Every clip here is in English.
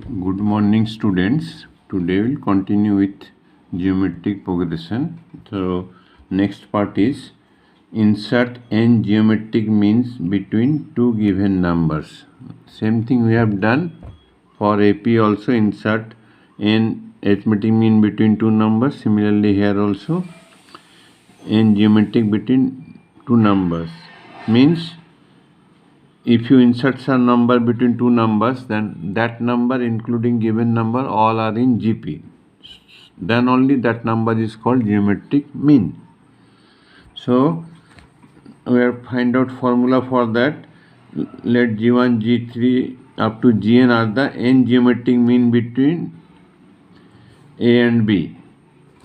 Good morning, students. Today we'll continue with geometric progression. So next part is insert n geometric means between two given numbers. Same thing we have done for AP also. Insert n arithmetic mean between two numbers. Similarly here also n geometric between two numbers means if you insert some number between two numbers, then that number including given number all are in GP. Then only that number is called geometric mean. So we have find out formula for that. Let G1, G3 up to Gn are the n geometric mean between A and B.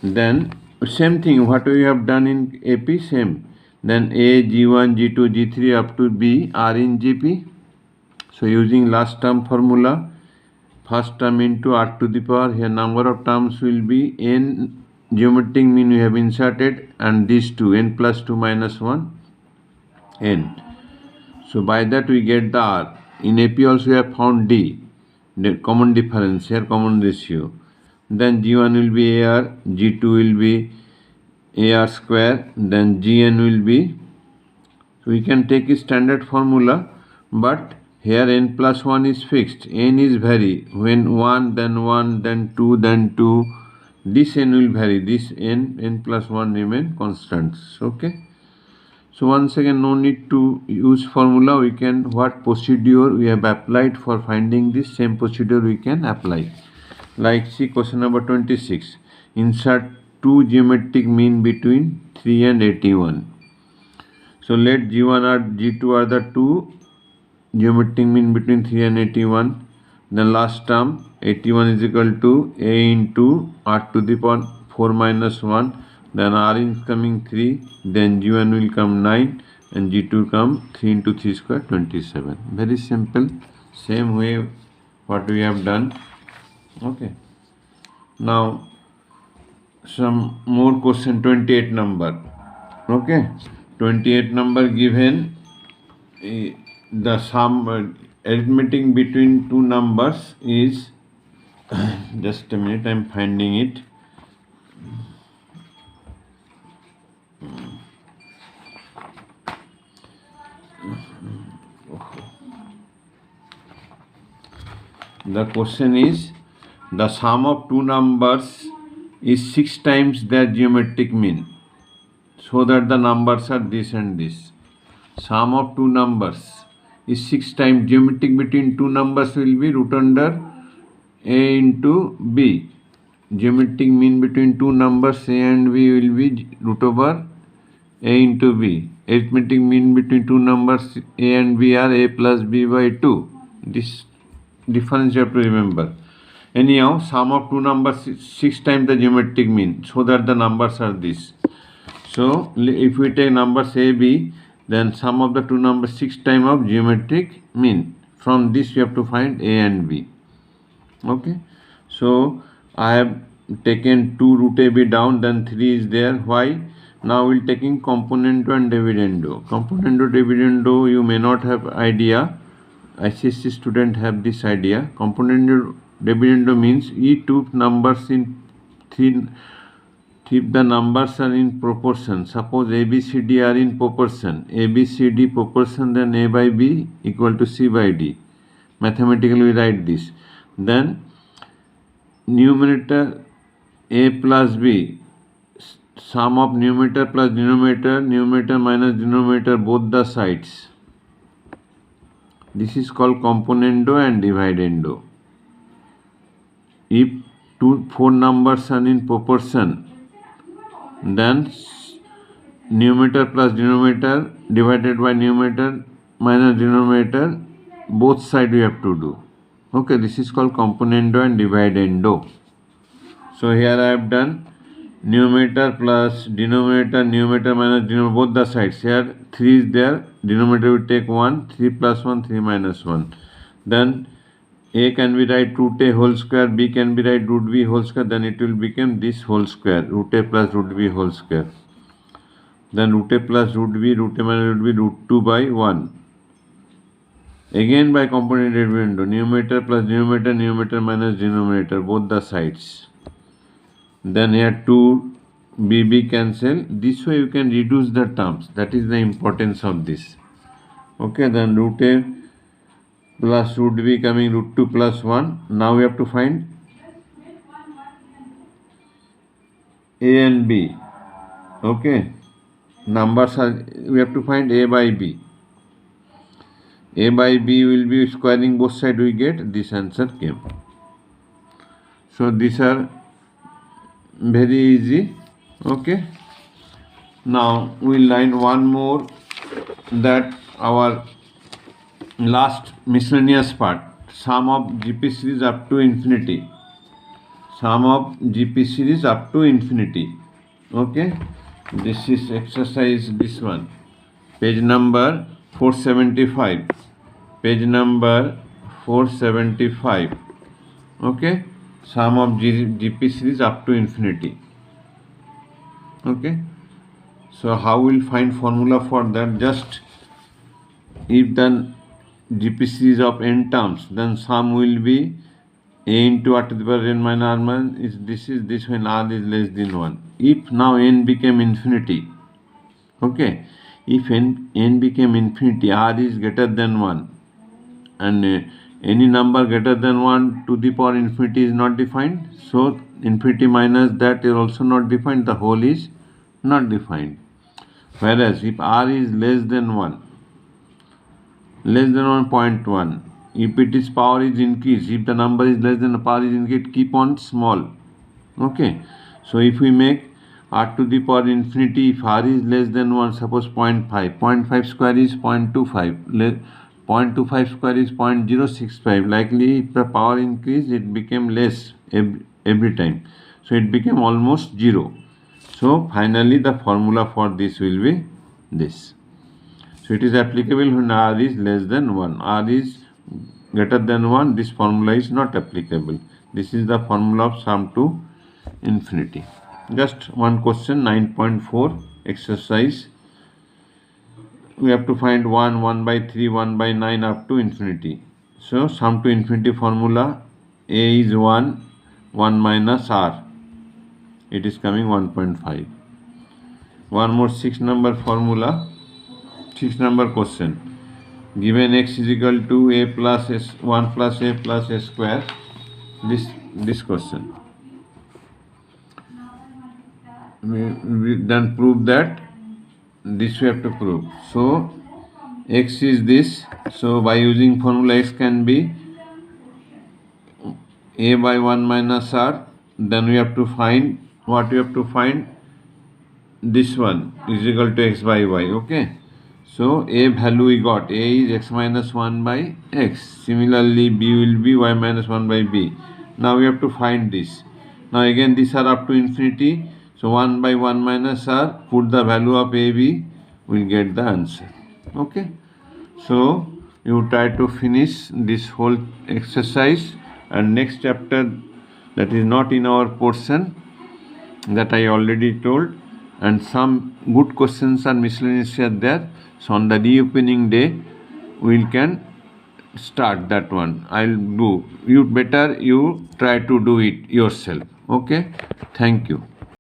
Then same thing what we have done in AP, same. Then A, G1, G2, G3 up to B are in GP. So using last term formula, first term into r to the power, here number of terms will be n geometric mean we have inserted, and these two, n plus 2 minus 1, n. So by that we get the r. In AP also we have found d, the common difference, here common ratio. Then G1 will be AR, G2 will be AR square, then Gn will be, so we can take a standard formula, but here n plus 1 is fixed, n is vary, when 1, then 2, then 2, this n will vary, this n plus 1 remain constants, okay. So once again no need to use formula, we can, what procedure we have applied for finding this, same procedure we can apply. Like see question number 26, insert two geometric mean between 3 and 81. So let G1 or G2 are the two geometric mean between 3 and 81. Then last term 81 is equal to A into r to the power 4 minus 1. Then r is coming 3. Then G1 will come 9 and G2 come 3 into 3 square 27. Very simple. Same way what we have done. Okay. Now some more question, 28 number. Okay. 28 number given the sum arithmetic between two numbers is just a minute, I am finding it. The question is the sum of two numbers is 6 times their geometric mean, so that the numbers are this and this. Sum of two numbers is 6 times, geometric between two numbers will be root under A into B. Geometric mean between two numbers A and B will be root over A into B. Arithmetic mean between two numbers A and B are A plus B by 2. This difference you have to remember. Anyhow, sum of two numbers is 6 times the geometric mean, so that the numbers are this. So if we take numbers A, B, then sum of the two numbers 6 times of geometric mean. From this you have to find A and B. Okay. So I have taken 2 root AB down, then 3 is there. Why? Now we'll taking componendo and dividendo. Componendo, dividendo you may not have idea. ICSE student have this idea. Componendo, dividendo means each two numbers in 3. If the numbers are in proportion, suppose A, B, C, D are in proportion, A, B, C, D proportion, then A by B equal to C by D. Mathematically we write this. Then numerator A plus B, sum of numerator plus denominator, numerator minus denominator, both the sides. This is called componendo and dividendo. If 4 numbers are in proportion, then numerator plus denominator divided by numerator minus denominator, both sides we have to do. Okay, this is called componendo and dividendo. So here I have done numerator plus denominator, numerator minus denominator, both the sides. Here 3 is there, denominator will take 1, 3 plus 1, 3 minus 1. Then A can be write root A whole square, B can be write root B whole square, then it will become this whole square, root A plus root B whole square. Then root A plus root B, root A minus root B, root 2 by 1. Again by component window, numerator plus numerator, numerator minus denominator, both the sides. Then here 2 BB cancel. This way you can reduce the terms. That is the importance of this. Okay, then root A plus root B coming root 2 plus 1. Now we have to find A and B. Okay, numbers are, we have to find A by B. A by B will be squaring both sides, we get this answer came. So these are very easy. Okay, now we'll learn one more, that our last miscellaneous part, sum of GP series up to infinity. Sum of GP series up to infinity. Okay, this is exercise, this one, page number 475. Page number 475. Okay, sum of GP series up to infinity. Okay, so how we'll find formula for that? Just if the GP series of n terms, then sum will be a into r to the power n minus r minus this when r is less than 1. If now n became infinity, okay, if n became infinity, r is greater than 1, and any number greater than 1 to the power infinity is not defined, so infinity minus that is also not defined, the whole is not defined. Whereas if r is less than 1, less than 1.1, if it is power is increased, if the number is less than the power is increased, keep on small. Okay, so if we make r to the power infinity, if r is less than 1, suppose 0.5, 0.5 square is 0.25, 0.25 square is 0.065. Likely if the power increase, it became less every time, so it became almost 0. So finally the formula for this will be this. So it is applicable when r is less than 1. R is greater than 1, this formula is not applicable. This is the formula of sum to infinity. Just one question, 9.4 exercise. We have to find 1, 1 by 3, 1 by 9 up to infinity. So sum to infinity formula, A is 1, 1 minus r. It is coming 1.5. One more 6 number formula, 6 number question. Given x is equal to a plus s, 1 plus a plus a square, this question. We then prove that this we have to prove. So x is this, so by using formula x can be a by 1 minus r. Then we have to find, what we have to find, this one is equal to x by y. Okay, so a value we got, a is x minus 1 by x. Similarly b will be y minus 1 by b. Now we have to find this. Now again these are up to infinity, so 1 by 1 minus r, put the value of a b, we'll get the answer. Okay, so you try to finish this whole exercise, and next chapter, that is not in our portion, that I already told, and some good questions are miscellaneous are there. So on the reopening day, we can start that one. I'll do. You better you try to do it yourself. Okay. Thank you.